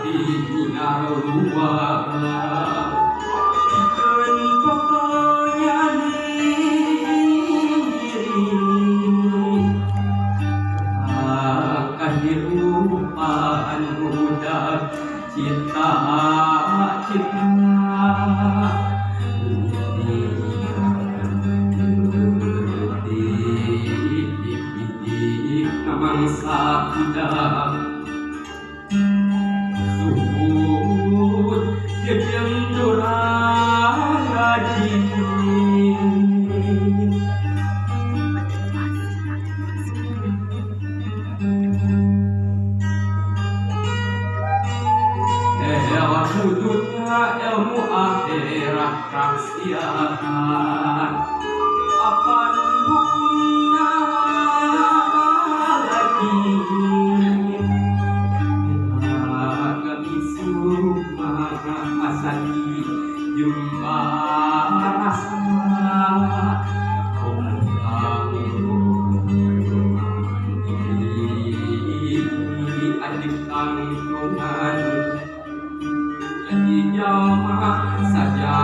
hati ngaruah keun pokoknya diri akan dirupaan muda cinta mangsa kuda suhud jeung durang rajin ilmu dunia ilmu akhirat kasihan akan hukumnya asali jumpa rasa adik tanggungan jadi jamaah saja